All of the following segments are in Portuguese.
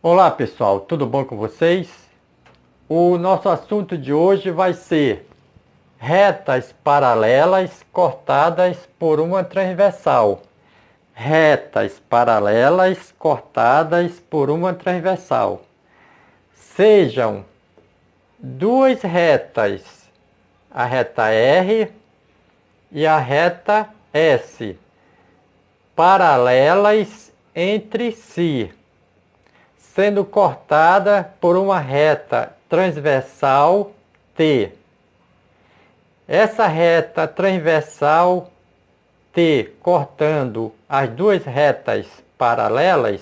Olá pessoal, tudo bom com vocês? O nosso assunto de hoje vai ser retas paralelas cortadas por uma transversal. Retas paralelas cortadas por uma transversal. Sejam duas retas, a reta R e a reta S, paralelas entre si, sendo cortada por uma reta transversal T. Essa reta transversal T, cortando as duas retas paralelas,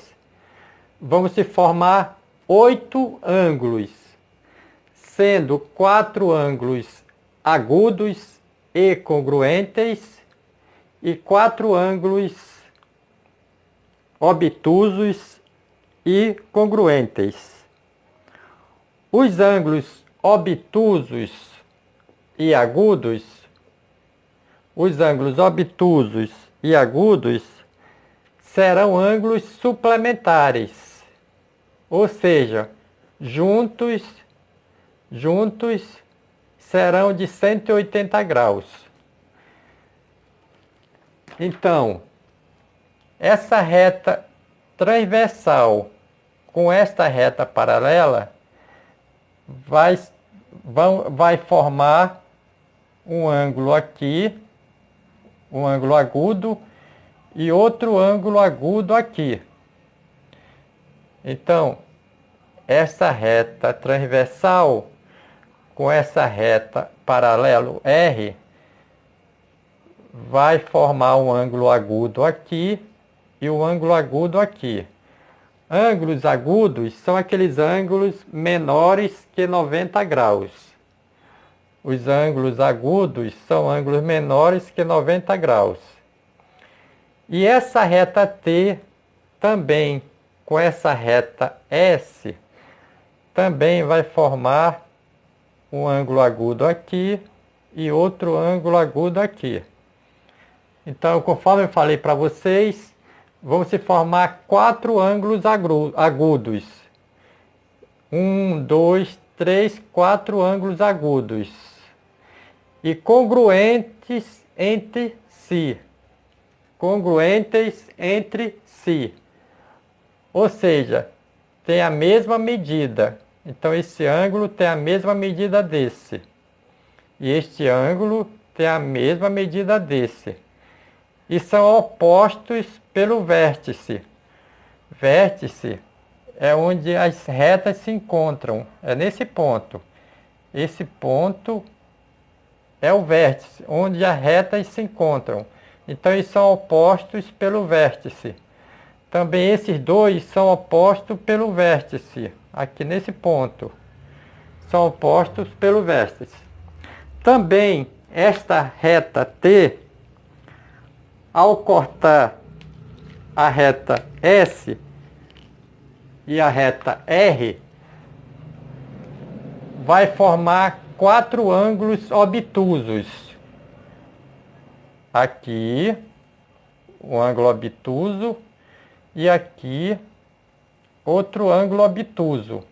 vão se formar 8 ângulos, sendo 4 ângulos agudos e congruentes e 4 ângulos obtusos e congruentes. Os ângulos obtusos e agudos, serão ângulos suplementares, ou seja, juntos serão de 180 graus. Então, essa reta transversal com esta reta paralela vai formar um ângulo aqui, um ângulo agudo e outro ângulo agudo aqui. Então, essa reta transversal com essa reta paralelo R vai formar um ângulo agudo aqui e um ângulo agudo aqui. Ângulos agudos são aqueles ângulos menores que 90 graus. Os ângulos agudos são ângulos menores que 90 graus. E essa reta T também, com essa reta S, também vai formar um ângulo agudo aqui e outro ângulo agudo aqui. Então, conforme eu falei para vocês, vão se formar 4 ângulos agudos. 1, 2, 3, 4 ângulos agudos. E congruentes entre si. Ou seja, tem a mesma medida. Então, esse ângulo tem a mesma medida desse. E este ângulo tem a mesma medida desse. E são opostos pelo vértice. Vértice é onde as retas se encontram. É nesse ponto. Esse ponto é o vértice, onde as retas se encontram. Então, eles são opostos pelo vértice. Também esses dois são opostos pelo vértice. Aqui nesse ponto. São opostos pelo vértice. Também esta reta T, ao cortar a reta S e a reta R, vai formar 4 ângulos obtusos. Aqui, um ângulo obtuso, e aqui, outro ângulo obtuso. O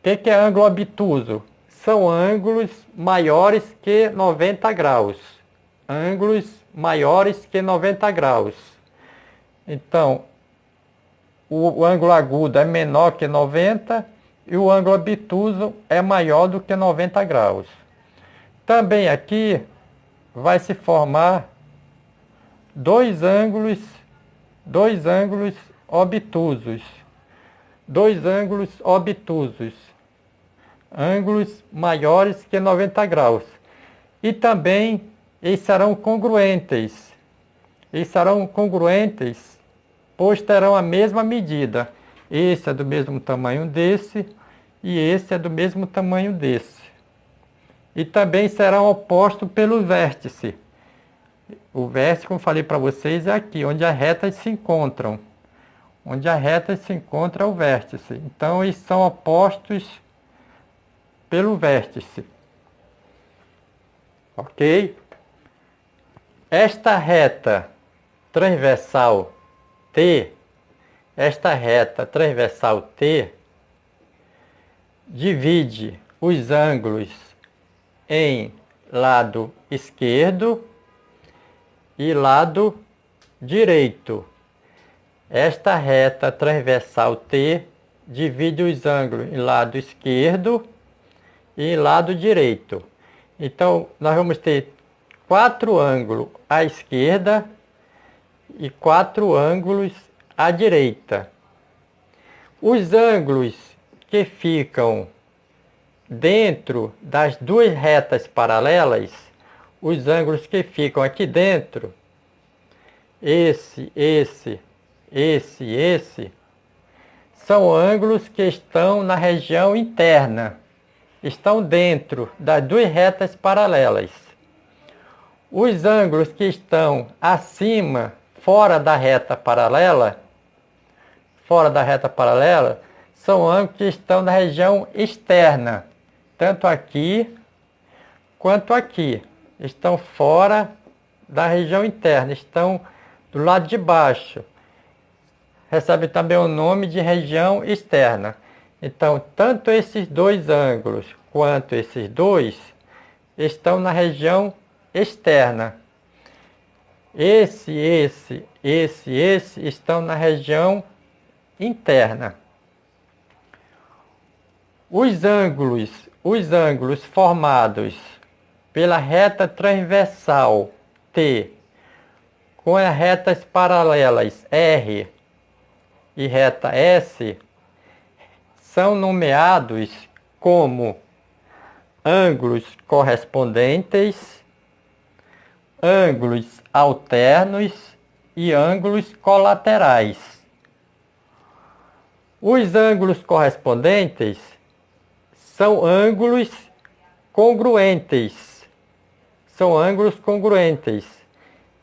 que é ângulo obtuso? São ângulos maiores que 90 graus. Ângulos maiores que 90 graus. Então, o ângulo agudo é menor que 90 e o ângulo obtuso é maior do que 90 graus. Também aqui vai se formar dois ângulos obtusos. Ângulos maiores que 90 graus. E também eles serão congruentes. Pois terão a mesma medida. Esse é do mesmo tamanho desse e esse é do mesmo tamanho desse. E também serão opostos pelo vértice. O vértice, como falei para vocês, é aqui, onde as retas se encontram. Onde as retas se encontram é o vértice. Então, eles são opostos pelo vértice. Ok? Esta reta transversal T, esta reta transversal T divide os ângulos em lado esquerdo e lado direito. Esta reta transversal T divide os ângulos em lado esquerdo e em lado direito. Então, nós vamos ter 4 ângulos à esquerda e 4 ângulos à direita. Os ângulos que ficam dentro das duas retas paralelas, os ângulos que ficam aqui dentro, esse, são ângulos que estão na região interna, estão dentro das duas retas paralelas. Os ângulos que estão acima, fora da reta paralela, são ângulos que estão na região externa, tanto aqui quanto aqui. Estão fora da região interna, estão do lado de baixo. Recebe também o nome de região externa. Então, tanto esses dois ângulos quanto esses dois estão na região externa. Esse estão na região interna. Os ângulos formados pela reta transversal T com as retas paralelas R e reta S são nomeados como ângulos correspondentes, ângulos alternos e ângulos colaterais. Os ângulos correspondentes são ângulos congruentes.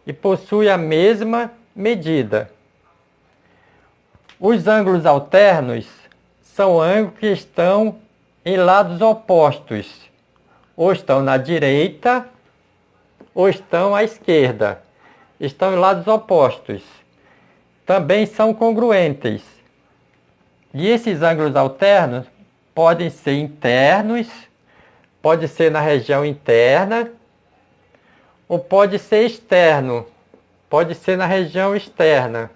E possuem a mesma medida. Os ângulos alternos são ângulos que estão em lados opostos. Ou estão na direita, ou estão à esquerda. Estão em lados opostos. Também são congruentes. E esses ângulos alternos podem ser internos, pode ser na região interna, ou pode ser externo, pode ser na região externa.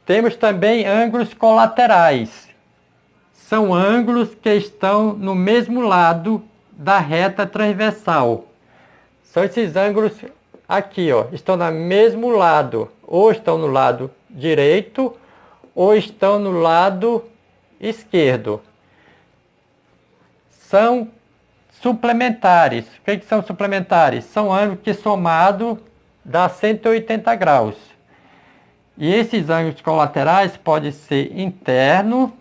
Temos também ângulos colaterais. São ângulos que estão no mesmo lado da reta transversal. São esses ângulos aqui, ó, estão no mesmo lado, ou estão no lado direito, ou estão no lado esquerdo. São suplementares. O que são suplementares? São ângulos que somado dá 180 graus. E esses ângulos colaterais pode ser interno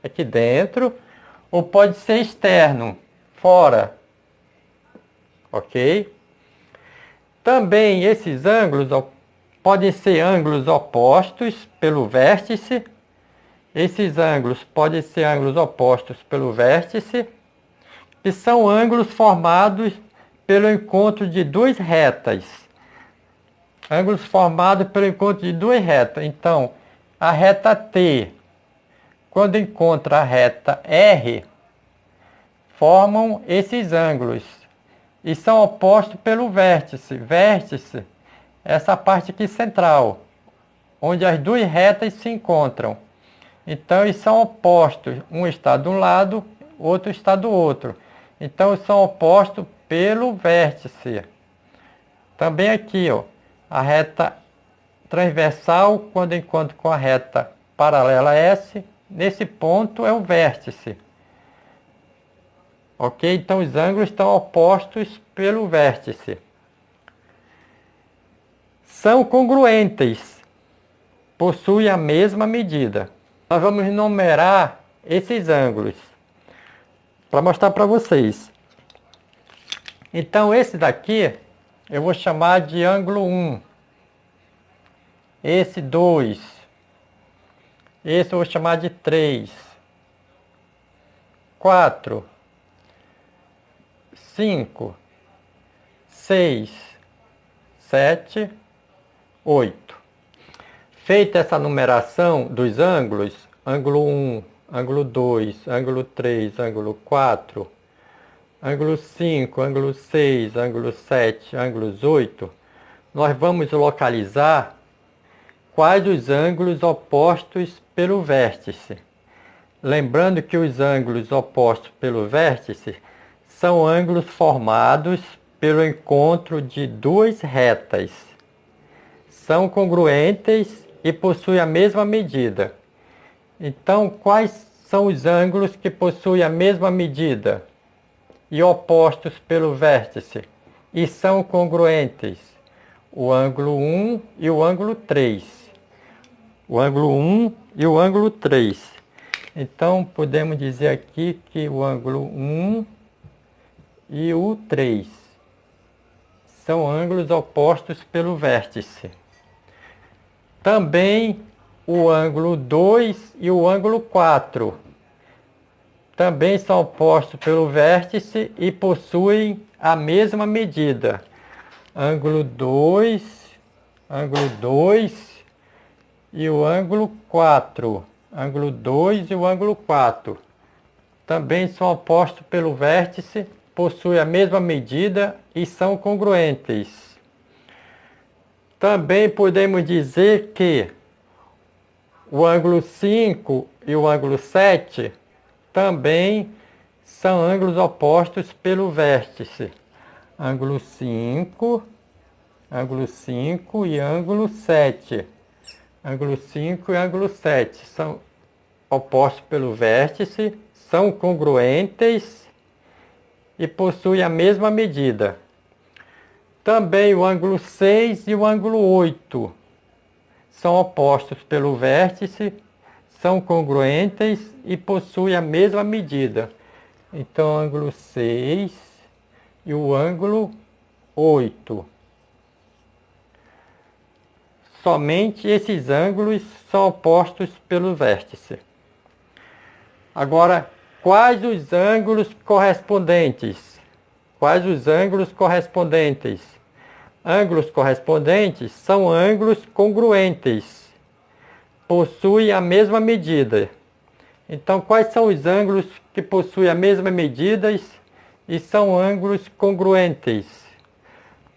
aqui dentro, ou pode ser externo, fora. Ok? Também esses ângulos podem ser ângulos opostos pelo vértice. Esses ângulos podem ser ângulos opostos pelo vértice, que são ângulos formados pelo encontro de duas retas. Ângulos formados pelo encontro de duas retas. Então, a reta T, quando encontra a reta R, formam esses ângulos. E são opostos pelo vértice. Vértice, essa parte aqui central, onde as duas retas se encontram. Então, eles são opostos. Um está de um lado, outro está do outro. Então, eles são opostos pelo vértice. Também aqui, ó, a reta transversal, quando encontra com a reta paralela S, nesse ponto é o vértice. Ok? Então, os ângulos estão opostos pelo vértice. São congruentes. Possuem a mesma medida. Nós vamos numerar esses ângulos para mostrar para vocês. Então, esse daqui eu vou chamar de ângulo 1. Esse 2. Esse eu vou chamar de 3. 4. 5. 6. 7, 8. Feita essa numeração dos ângulos, ângulo 1, ângulo 2, ângulo 3, ângulo 4, ângulo 5, ângulo 6, ângulo 7, ângulos 8, nós vamos localizar quais os ângulos opostos pelo vértice. Lembrando que os ângulos opostos pelo vértice são ângulos formados pelo encontro de duas retas. São congruentes e possuem a mesma medida. Então, quais são os ângulos que possuem a mesma medida e opostos pelo vértice e são congruentes? O ângulo 1 e o ângulo 3. O ângulo 1 e o ângulo 3. Então, podemos dizer aqui que o ângulo 1 e o 3 são ângulos opostos pelo vértice. Também o ângulo 2 e o ângulo 4 também são opostos pelo vértice e possuem a mesma medida. Ângulo 2 e o ângulo 4. Ângulo 2 e o ângulo 4 também são opostos pelo vértice, possuem a mesma medida e são congruentes. Também podemos dizer que o ângulo 5 e o ângulo 7 também são ângulos opostos pelo vértice. Ângulo 5 e ângulo 7. Ângulo 5 e ângulo 7 são opostos pelo vértice, são congruentes e possuem a mesma medida. Também o ângulo 6 e o ângulo 8 são opostos pelo vértice, são congruentes e possuem a mesma medida. Então, o ângulo 6 e o ângulo 8. Somente esses ângulos são opostos pelo vértice. Agora, quais os ângulos correspondentes? Quais os ângulos correspondentes? Ângulos correspondentes são ângulos congruentes, possuem a mesma medida. Então, quais são os ângulos que possuem a mesma medida e são ângulos congruentes?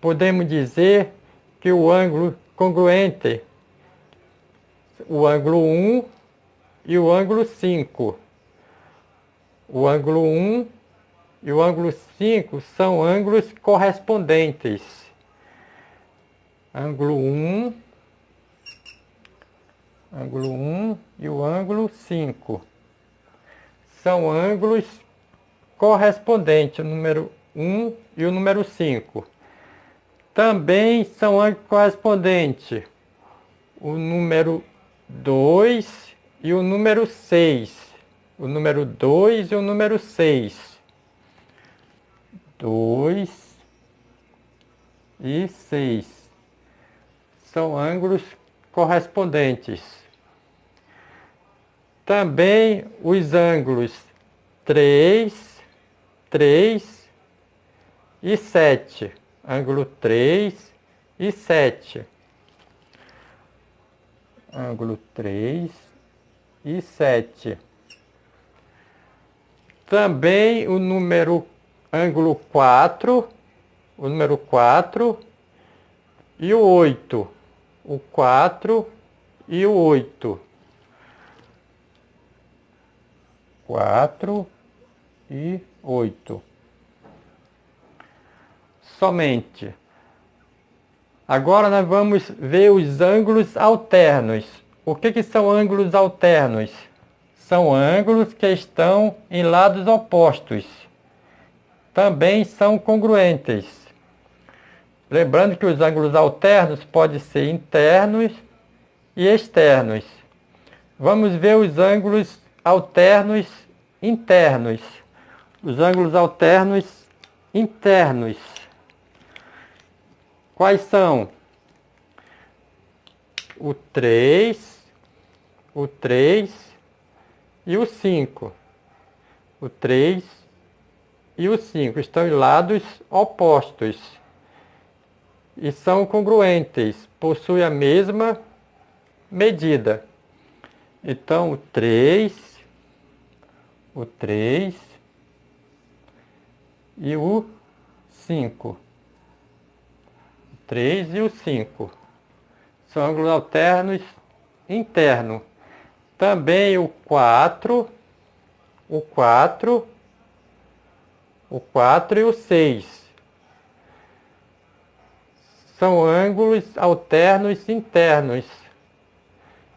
Podemos dizer que o ângulo congruente, o ângulo 1 e o ângulo 5. O ângulo 1 e o ângulo 5 são ângulos correspondentes. Ângulo 1 e o ângulo 5 são ângulos correspondentes, o número 1 e o número 5. Também são ângulos correspondentes o número 2 e o número 6. O número 2 e o número 6. 2 e 6 são ângulos correspondentes. Também os ângulos 3 e 7. Ângulo 3 e 7. Ângulo 3 e 7. Também o número ângulo 4, o número 4 e o 8. O 4 e o 8. 4 e 8. Somente. Agora nós vamos ver os ângulos alternos. O que são ângulos alternos? São ângulos que estão em lados opostos. Também são congruentes. Lembrando que os ângulos alternos podem ser internos e externos. Vamos ver os ângulos alternos internos. Os ângulos alternos internos. Quais são? O 3 e o 5. O 3 e o 5 estão em lados opostos. e são congruentes, possuem a mesma medida. Então, o 3 e o 5. O 3 e o 5 são ângulos alternos internos. Também o 4 e o 6 são ângulos alternos internos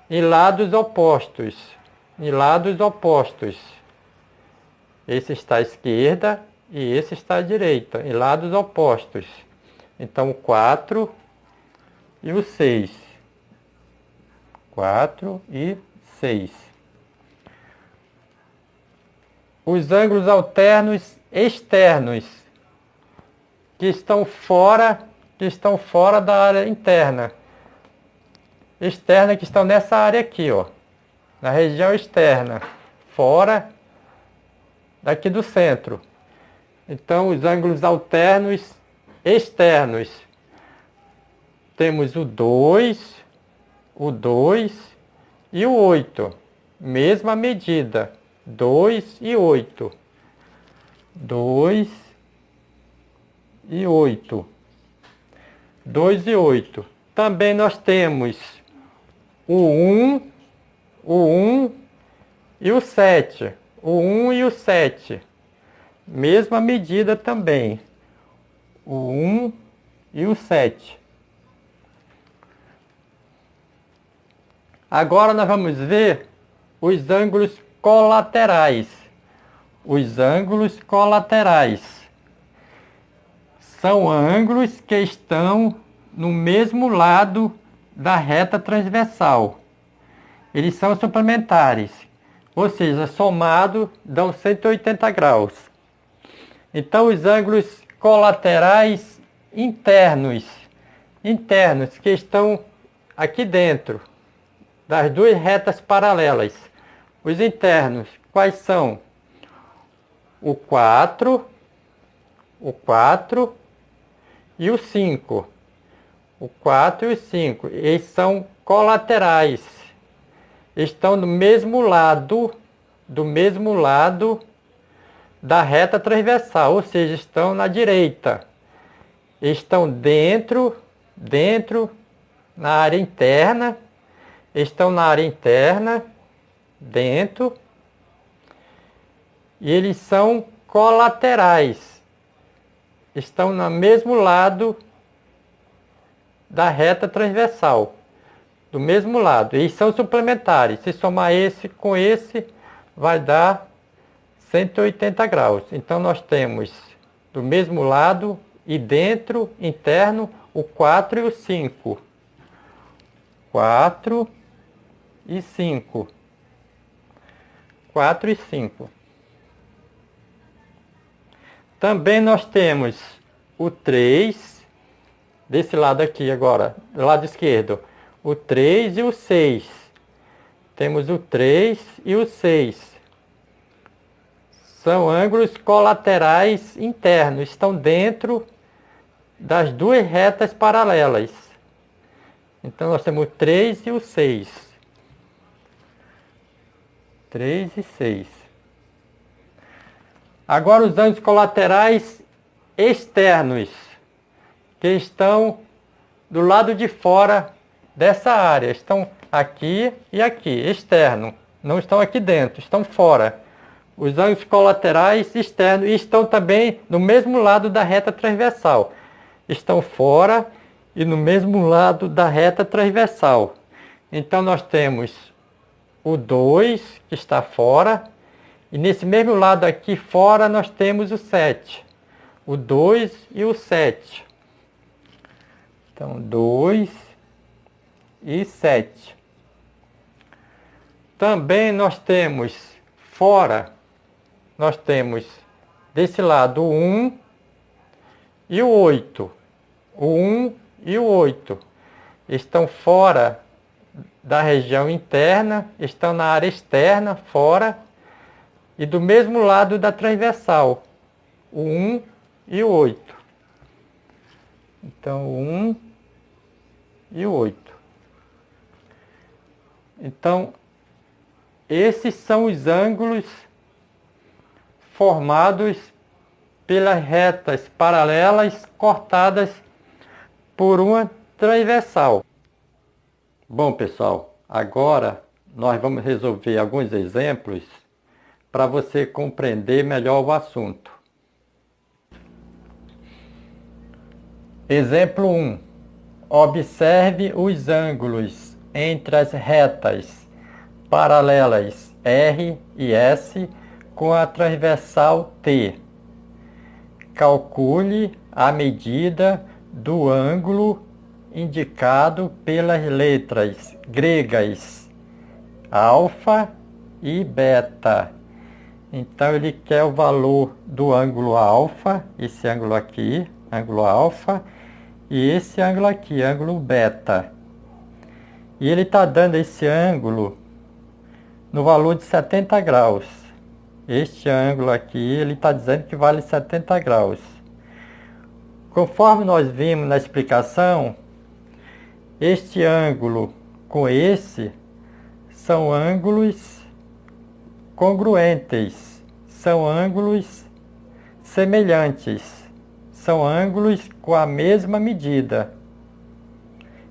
em lados opostos. Esse está à esquerda e esse está à direita, em lados opostos. Então, o 4 e o 6. 4 e 6. Os ângulos alternos externos, que estão fora da área interna. Externa, que estão nessa área aqui, ó, na região externa, fora daqui do centro. Então, os ângulos alternos externos, temos o 2 e o 8, mesma medida, 2 e 8. 2 e 8. 2 e 8. Também nós temos o 1 e o 7. O 1 e o 7. Mesma medida também. O 1 e o 7. Agora nós vamos ver os ângulos colaterais. Os ângulos colaterais são ângulos que estão no mesmo lado da reta transversal. Eles são suplementares, ou seja, somado dão 180 graus. Então, os ângulos colaterais internos que estão aqui dentro das duas retas paralelas. Os internos, quais são? O 4 e o 5. O 4 e o 5, eles são colaterais. Estão do mesmo lado da reta transversal, ou seja, estão na direita. Estão dentro na área interna, dentro, e eles são colaterais. Estão no mesmo lado da reta transversal, do mesmo lado, e são suplementares. Se somar esse com esse, vai dar 180 graus. Então, nós temos do mesmo lado e dentro, interno, o 4 e o 5. 4 e 5. 4 e 5. Também nós temos o 3, desse lado aqui agora, do lado esquerdo, o 3 e o 6. Temos o 3 e o 6. São ângulos colaterais internos, estão dentro das duas retas paralelas. Então, nós temos o 3 e o 6. 3 e 6. Agora, os ângulos colaterais externos, que estão do lado de fora dessa área. Estão aqui e aqui, externo. Não estão aqui dentro, estão fora. Os ângulos colaterais externos estão também no mesmo lado da reta transversal. Estão fora e no mesmo lado da reta transversal. Então, nós temos o 2, que está fora, e nesse mesmo lado aqui fora nós temos o 7. O 2 e o 7. Então, 2 e 7. Também nós temos fora, nós temos desse lado o 1 e o 8. O 1 e o 8 estão fora da região interna, estão na área externa, fora, e do mesmo lado da transversal, o 1 e o 8. Então, 1 e 8. Então, esses são os ângulos formados pelas retas paralelas cortadas por uma transversal. Bom, pessoal, agora nós vamos resolver alguns exemplos para você compreender melhor o assunto. Exemplo 1. Observe os ângulos entre as retas paralelas R e S com a transversal T. Calcule a medida do ângulo indicado pelas letras gregas alfa e beta. Então ele quer o valor do ângulo alfa, esse ângulo aqui, ângulo alfa, e esse ângulo aqui, ângulo beta. E ele está dando esse ângulo no valor de 70 graus. Este ângulo aqui, ele está dizendo que vale 70 graus. Conforme nós vimos na explicação, este ângulo com esse são ângulos congruentes, são ângulos semelhantes, são ângulos com a mesma medida.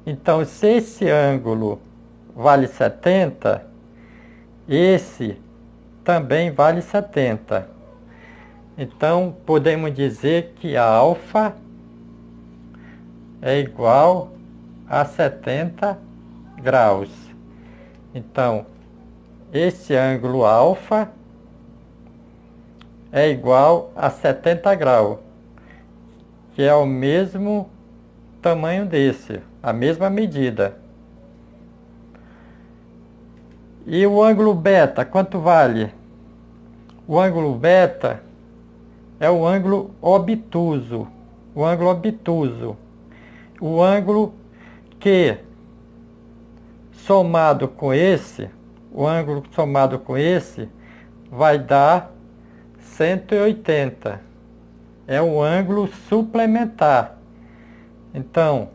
Então, se esse ângulo vale 70, esse também vale 70. Então, podemos dizer que a alfa é igual a 70 graus. Então, esse ângulo alfa é igual a 70 graus, que é o mesmo tamanho desse, a mesma medida. E o ângulo beta, quanto vale? O ângulo beta é o ângulo obtuso. O ângulo obtuso. O ângulo que, somado com esse, o ângulo somado com esse, vai dar 180. É um ângulo suplementar. Então,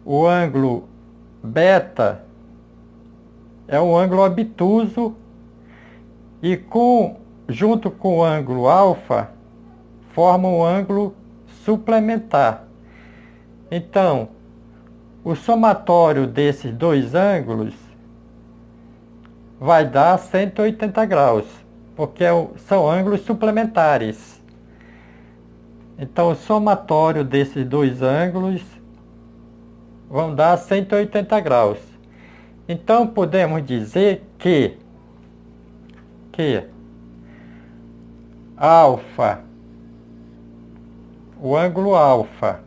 o ângulo beta é um ângulo obtuso e junto com o ângulo alfa forma um ângulo suplementar. Então, o somatório desses dois ângulos vai dar 180 graus, porque são ângulos suplementares. Então, o somatório desses dois ângulos vão dar 180 graus. Então, podemos dizer que alfa, o ângulo alfa,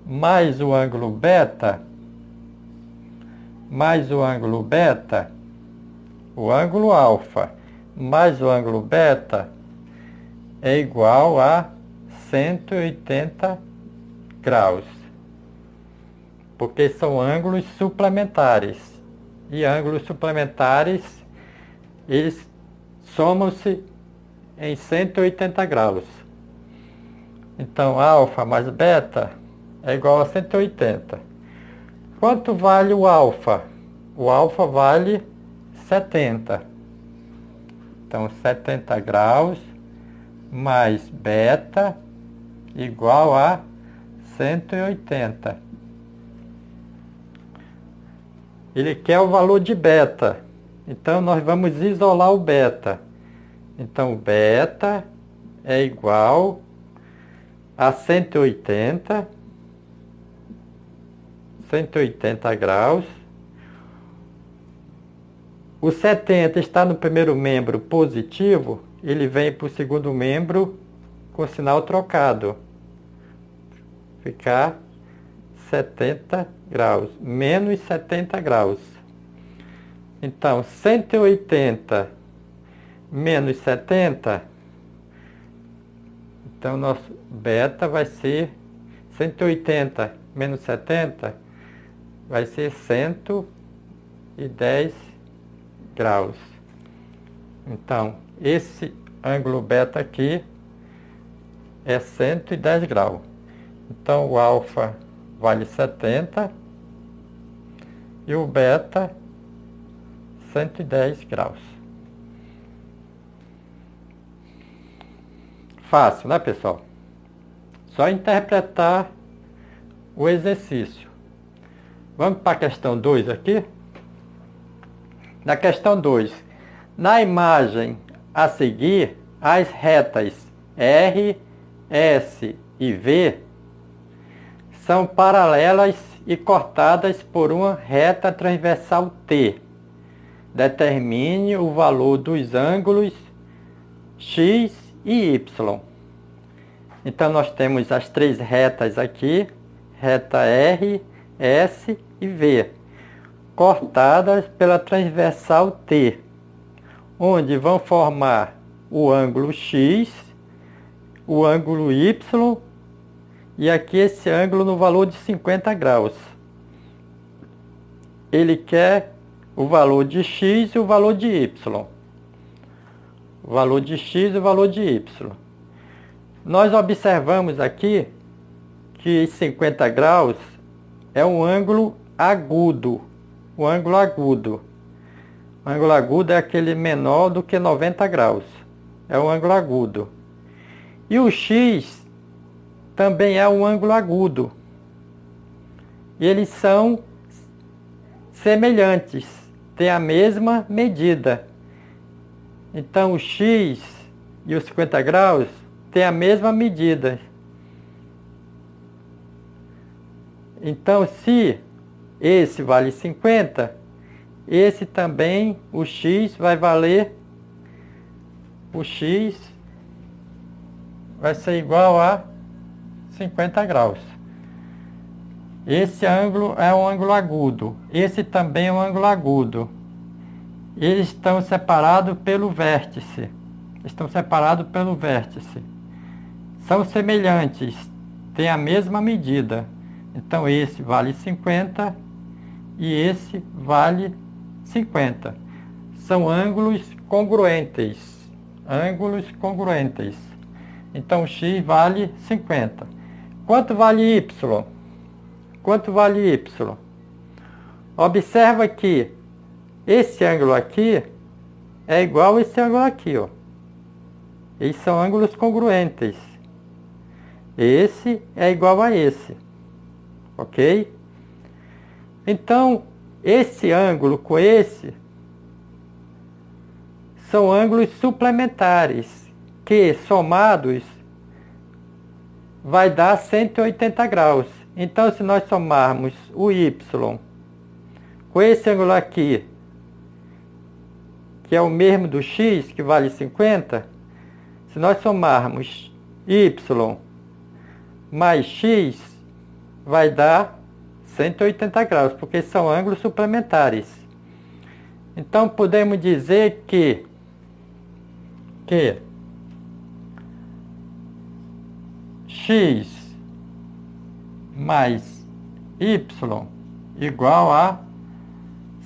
mais o ângulo beta, o ângulo alfa mais o ângulo beta é igual a 180 graus. Porque são ângulos suplementares. E ângulos suplementares, eles somam-se em 180 graus. Então, alfa mais beta é igual a 180. Quanto vale o alfa? O alfa vale 70. Então, 70 graus mais beta igual a 180. Ele quer o valor de beta. Então, nós vamos isolar o beta. Então, beta é igual a 180 graus. O 70 está no primeiro membro positivo, ele vem para o segundo membro com sinal trocado. Ficar 70 graus, menos 70 graus. Então, 180 menos 70, então nosso beta vai ser 180 menos 70, vai ser 110 graus. Então, esse ângulo beta aqui é 110 graus. Então o alfa vale 70 e o beta 110 graus. Fácil, né, pessoal? Só interpretar o exercício. Vamos para a questão 2 aqui. Na questão 2, na imagem a seguir, as retas R, S e V são paralelas e cortadas por uma reta transversal T. Determine o valor dos ângulos X e Y. Então nós temos as três retas aqui, reta R, S e V, cortadas pela transversal T, onde vão formar o ângulo X, o ângulo Y e aqui esse ângulo no valor de 50 graus. Ele quer o valor de X e o valor de Y. O valor de X e o valor de Y. Nós observamos aqui que 50 graus é um ângulo agudo. O ângulo agudo. O ângulo agudo é aquele menor do que 90 graus. É um ângulo agudo. E o X também é um ângulo agudo. E eles são semelhantes, têm a mesma medida. Então o X e os 50 graus têm a mesma medida. Então se esse vale 50, esse também, o X vai valer, o X vai ser igual a 50 graus. Esse ângulo é um ângulo agudo, esse também é um ângulo agudo. Eles estão separados pelo vértice. São semelhantes, têm a mesma medida. Então esse vale 50 e esse vale 50. São ângulos congruentes. Então x vale 50. Quanto vale y? Observa que esse ângulo aqui é igual a esse ângulo aqui, ó. Eles são ângulos congruentes. Esse é igual a esse. Ok? Então, esse ângulo com esse são ângulos suplementares, que somados vai dar 180 graus. Então, se nós somarmos o y com esse ângulo aqui, que é o mesmo do x, que vale 50, se nós somarmos y mais x, vai dar 180 graus, porque são ângulos suplementares. Então, podemos dizer que x mais y igual a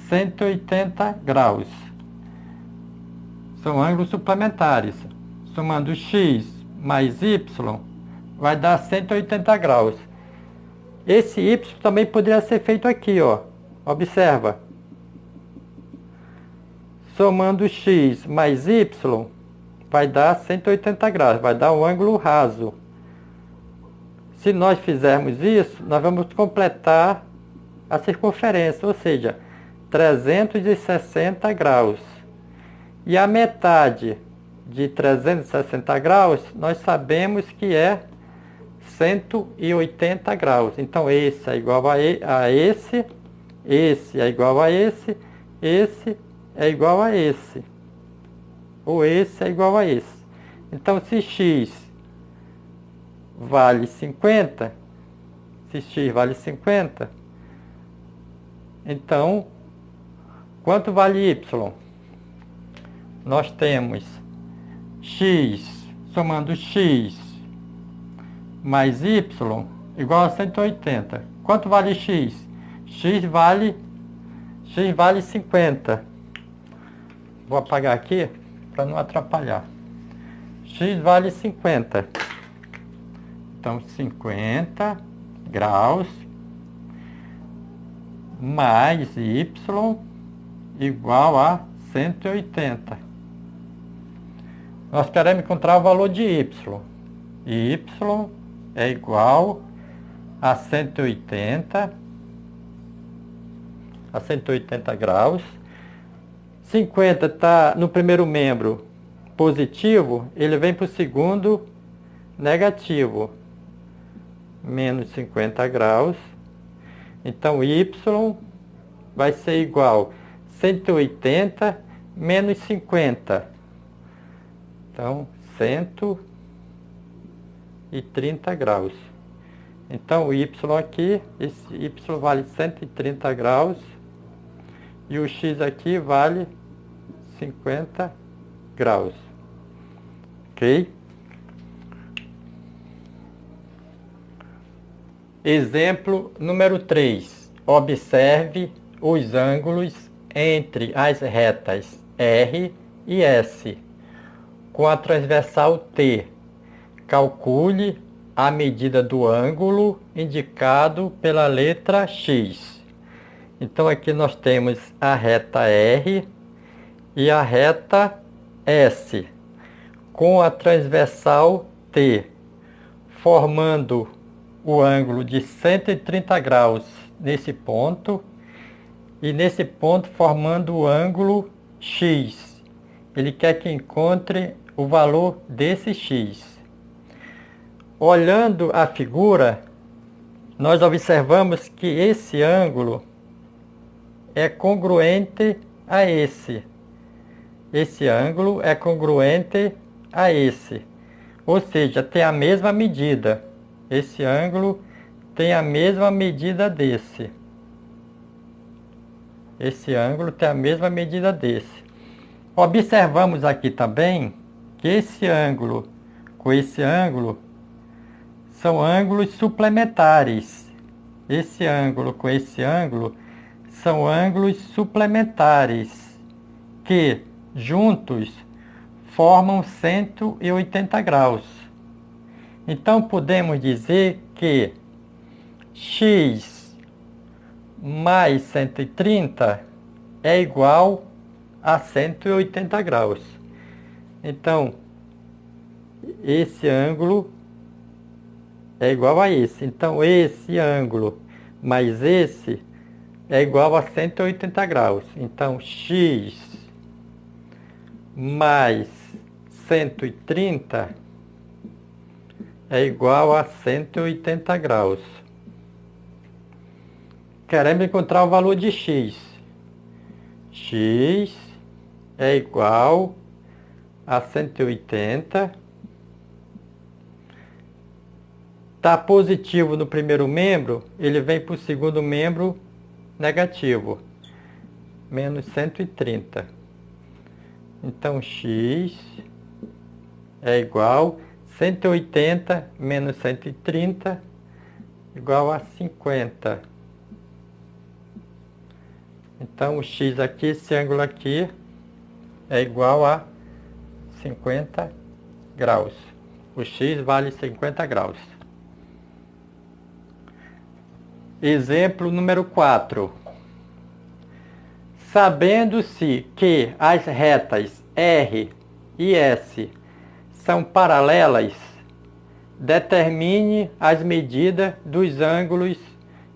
180 graus. São ângulos suplementares. Somando x mais y vai dar 180 graus. Esse y também poderia ser feito aqui, ó. Observa. Somando x mais y vai dar 180 graus, vai dar um ângulo raso. Se nós fizermos isso, nós vamos completar a circunferência, ou seja, 360 graus. E a metade de 360 graus, nós sabemos que é 180 graus. Então, esse é igual a esse, esse é igual a esse é igual a esse, ou esse é igual a esse. Então, se x vale 50, então, quanto vale y? Nós temos x, somando x mais y, igual a 180. Quanto vale x? X vale 50. Vou apagar aqui para não atrapalhar. X vale 50. Então, 50 graus mais y igual a 180. Nós queremos encontrar o valor de y. Y é igual a 180 graus. 50 está no primeiro membro positivo, ele vem para o segundo negativo, menos 50 graus. Então, y vai ser igual a 180 menos 50. Então, 130 graus. Então, o y aqui, esse y vale 130 graus. E o x aqui vale 50 graus. Ok? Exemplo número 3. Observe os ângulos entre as retas R e S com a transversal T. Calcule a medida do ângulo indicado pela letra X. Então, aqui nós temos a reta R e a reta S com a transversal T, formando o ângulo de 130 graus nesse ponto e nesse ponto formando o ângulo X. Ele quer que encontre o valor desse X. Olhando a figura, nós observamos que esse ângulo é congruente a esse. Esse ângulo é congruente a esse. Ou seja, tem a mesma medida. Esse ângulo tem a mesma medida desse. Esse ângulo tem a mesma medida desse. Observamos aqui também que esse ângulo com esse ângulo são ângulos suplementares. Esse ângulo com esse ângulo são ângulos suplementares que, juntos, formam 180 graus. Então, podemos dizer que x mais 130 é igual a 180 graus. Então, esse ângulo é igual a esse. Então, esse ângulo mais esse é igual a 180 graus. Então, x mais 130 é igual a 180 graus. Queremos encontrar o valor de x. X é igual a 180. Está positivo no primeiro membro, ele vem para o segundo membro negativo, menos 130. Então, x é igual a 180 menos 130, igual a 50. Então, o x aqui, esse ângulo aqui, é igual a 50 graus. O x vale 50 graus. Exemplo número 4. Sabendo-se que as retas R e S são paralelas, determine as medidas dos ângulos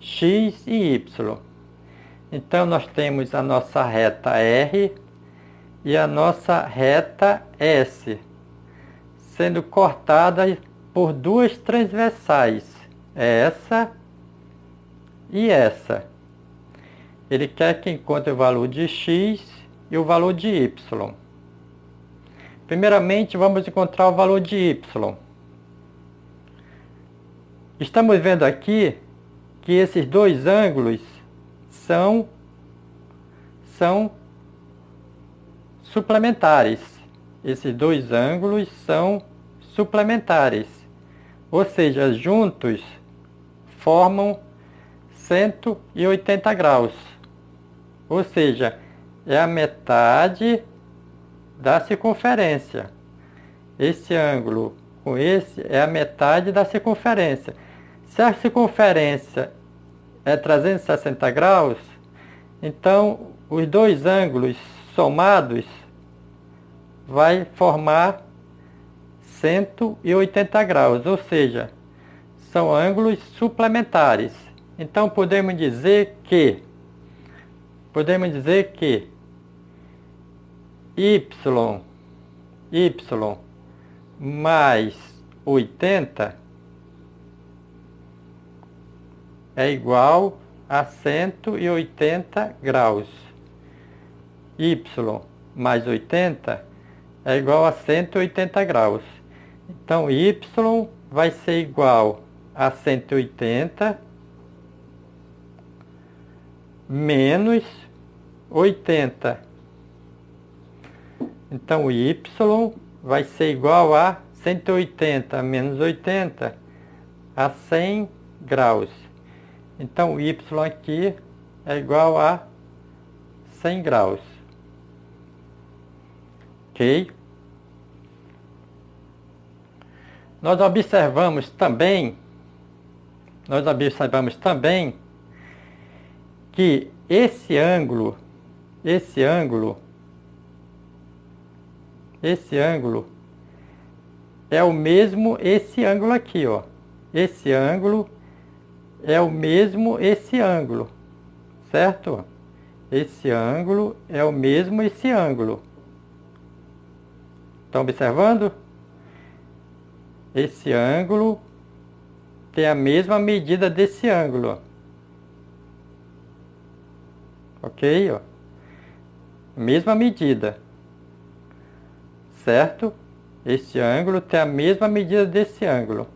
X e Y. Então, nós temos a nossa reta R e a nossa reta S, sendo cortadas por duas transversais, essa e essa. Ele quer que encontre o valor de x e o valor de y. Primeiramente, vamos encontrar o valor de y. Estamos vendo aqui que esses dois ângulos são suplementares. Esses dois ângulos são suplementares. Ou seja, juntos formam 180 graus. Ou seja, é a metade da circunferência. Esse ângulo com esse é a metade da circunferência. Se a circunferência é 360 graus, então os dois ângulos somados vai formar 180 graus, ou seja, são ângulos suplementares. Então podemos dizer que y mais 80 é igual a 180 graus. Y mais 80 é igual a 180 graus. Então, y vai ser igual a 180 menos 80. Então, y vai ser igual a 180 menos 80 a 100 graus. Então, y aqui é igual a 100 graus. Ok? Nós observamos também que esse ângulo é o mesmo esse ângulo aqui, ó. Esse ângulo é o mesmo esse ângulo, certo? Esse ângulo é o mesmo esse ângulo. Estão observando? Esse ângulo tem a mesma medida desse ângulo, ó. Ok? Ó. Mesma medida, certo? Esse ângulo tem a mesma medida desse ângulo.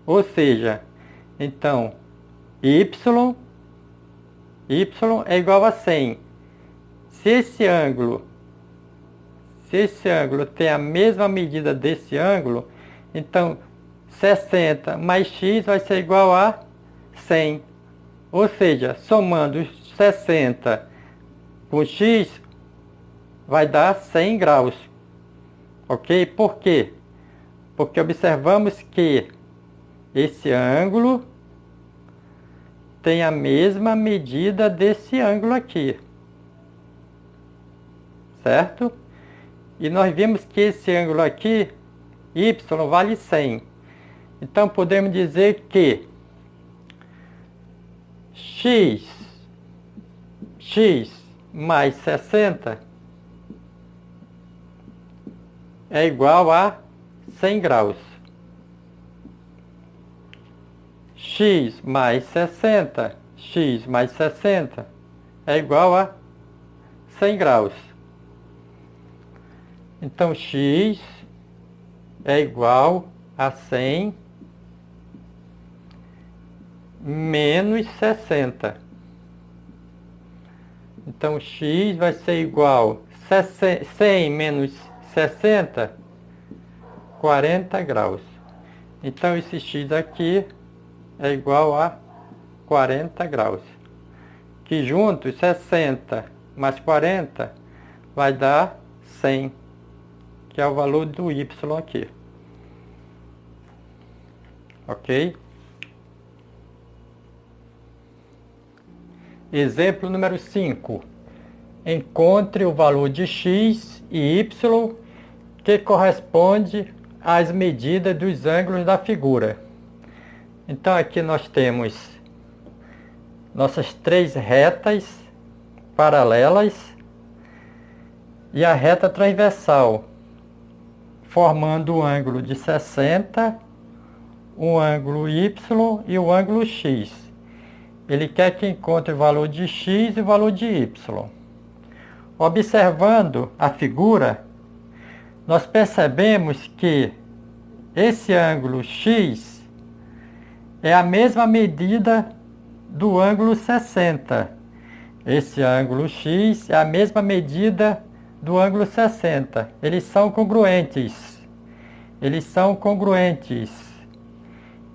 Ou seja, então, y é igual a 100. Se esse ângulo tem a mesma medida desse ângulo, então 60 mais x vai ser igual a 100. Ou seja, somando 60 com x, vai dar 100 graus. Ok? Por quê? Porque observamos que esse ângulo tem a mesma medida desse ângulo aqui, certo? E nós vimos que esse ângulo aqui, y, vale 100. Então podemos dizer que x mais 60 é igual a 100 graus. X mais 60 é igual a 100 graus. Então, x é igual a 100 menos 60. Então, x vai ser igual a 100 menos 60, 40 graus. Então, esse x aqui é igual a 40 graus. Que juntos, 60 mais 40 vai dar 100, que é o valor do y aqui. Ok? Exemplo número 5. Encontre o valor de x e y que corresponde às medidas dos ângulos da figura. Então aqui nós temos nossas três retas paralelas e a reta transversal, formando o ângulo de 60, o ângulo y e o ângulo x. Ele quer que encontre o valor de x e o valor de y. Observando a figura, nós percebemos que esse ângulo x é a mesma medida do ângulo 60. Esse ângulo x é a mesma medida do ângulo 60. Eles são congruentes.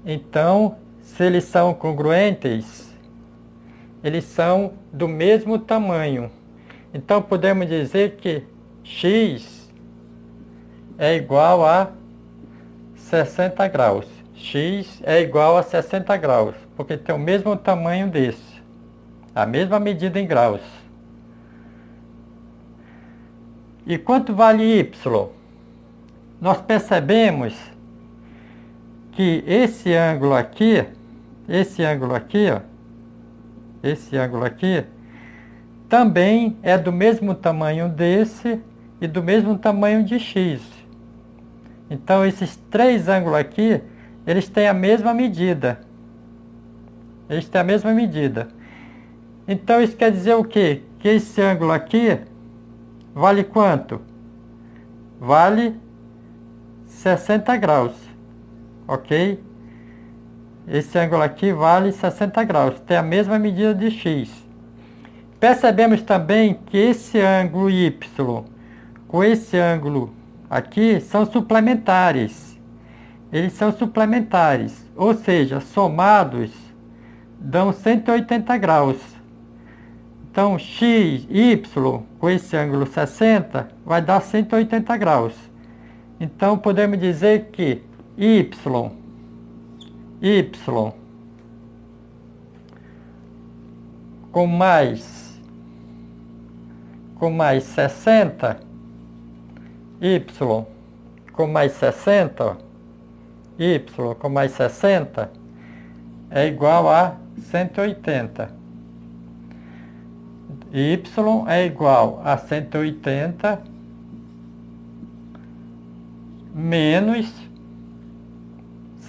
Então, se eles são congruentes, eles são do mesmo tamanho. Então, podemos dizer que x é igual a 60 graus. X é igual a 60 graus, porque tem o mesmo tamanho desse, a mesma medida em graus. E quanto vale Y? Nós percebemos que esse ângulo aqui, ó, esse ângulo aqui, também é do mesmo tamanho desse e do mesmo tamanho de X. Então, esses três ângulos aqui, eles têm a mesma medida. Eles têm a mesma medida. Então, isso quer dizer o quê? Que esse ângulo aqui vale quanto? Vale 60 graus. Ok? Esse ângulo aqui vale 60 graus. Tem a mesma medida de X. Percebemos também que esse ângulo Y com esse ângulo aqui são suplementares. Eles são suplementares, ou seja, somados dão 180 graus. Então, x, y com esse ângulo 60 vai dar 180 graus. Então, podemos dizer que y com mais 60, y com mais 60, ó, y com mais 60 é igual a 180. Y é igual a 180 menos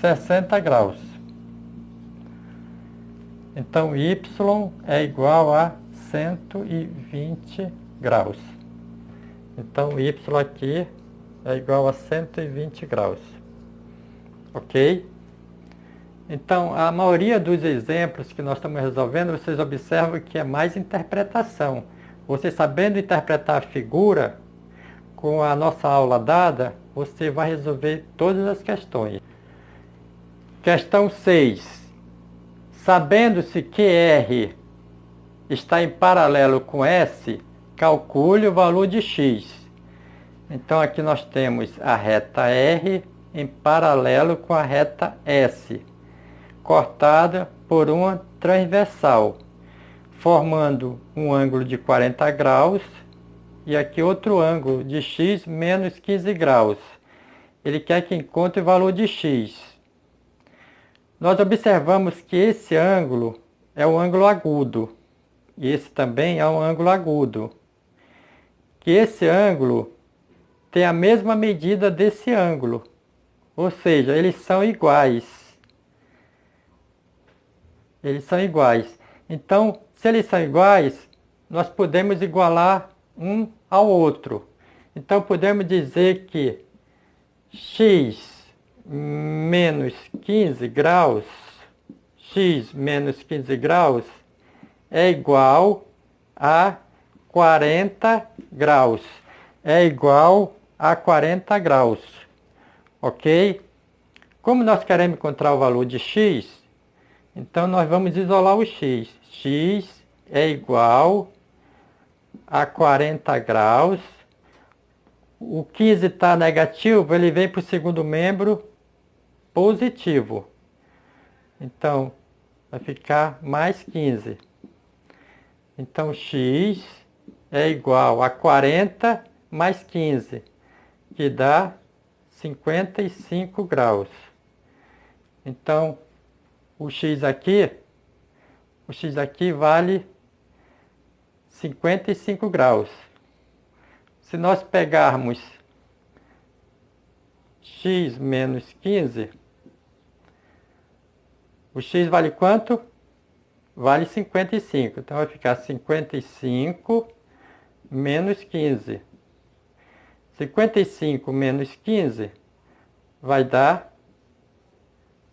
60 graus. Então, y é igual a 120 graus. Então, y aqui é igual a 120 graus. Ok? Então, a maioria dos exemplos que nós estamos resolvendo, vocês observam que é mais interpretação. Você sabendo interpretar a figura, com a nossa aula dada, você vai resolver todas as questões. Questão 6. Sabendo-se que R está em paralelo com S, calcule o valor de X. Então, aqui nós temos a reta R em paralelo com a reta S, cortada por uma transversal, formando um ângulo de 40 graus e aqui outro ângulo de X menos 15 graus. Ele quer que encontre o valor de X. Nós observamos que esse ângulo é um ângulo agudo e esse também é um ângulo agudo. Que esse ângulo tem a mesma medida desse ângulo, ou seja, eles são iguais. Eles são iguais. Então, se eles são iguais, nós podemos igualar um ao outro. Então, podemos dizer que x menos 15 graus, x menos 15 graus é igual a 40 graus. É igual a 40 graus. Ok? Como nós queremos encontrar o valor de x, então nós vamos isolar o x. X é igual a 40 graus. O 15 está negativo, ele vem para o segundo membro positivo. Então, vai ficar mais 15. Então, x é igual a 40 mais 15, que dá 55 graus. Então, o x aqui vale 55 graus. Se nós pegarmos x menos 15, o x vale quanto? Vale 55. Então, vai ficar 55 menos 15. 55 menos 15 vai dar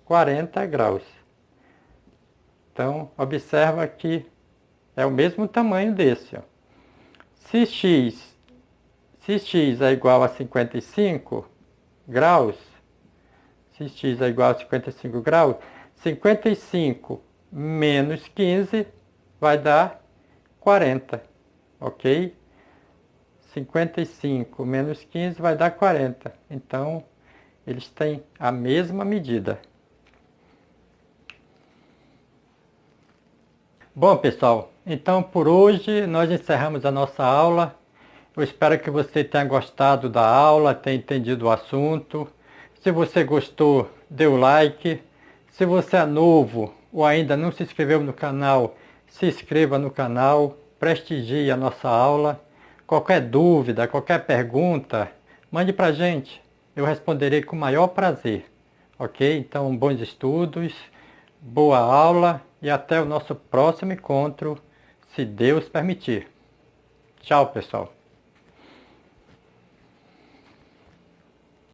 40 graus. Então, observa que é o mesmo tamanho desse. Ó. Se x é igual a 55 graus, se x é igual a 55 graus, 55 menos 15 vai dar 40, ok? 55 menos 15 vai dar 40. Então, eles têm a mesma medida. Bom, pessoal, então por hoje nós encerramos a nossa aula. Eu espero que você tenha gostado da aula, tenha entendido o assunto. Se você gostou, dê o like. Se você é novo ou ainda não se inscreveu no canal, se inscreva no canal, prestigie a nossa aula. Qualquer dúvida, qualquer pergunta, mande para a gente. Eu responderei com o maior prazer. Ok? Então, bons estudos, boa aula e até o nosso próximo encontro, se Deus permitir. Tchau, pessoal.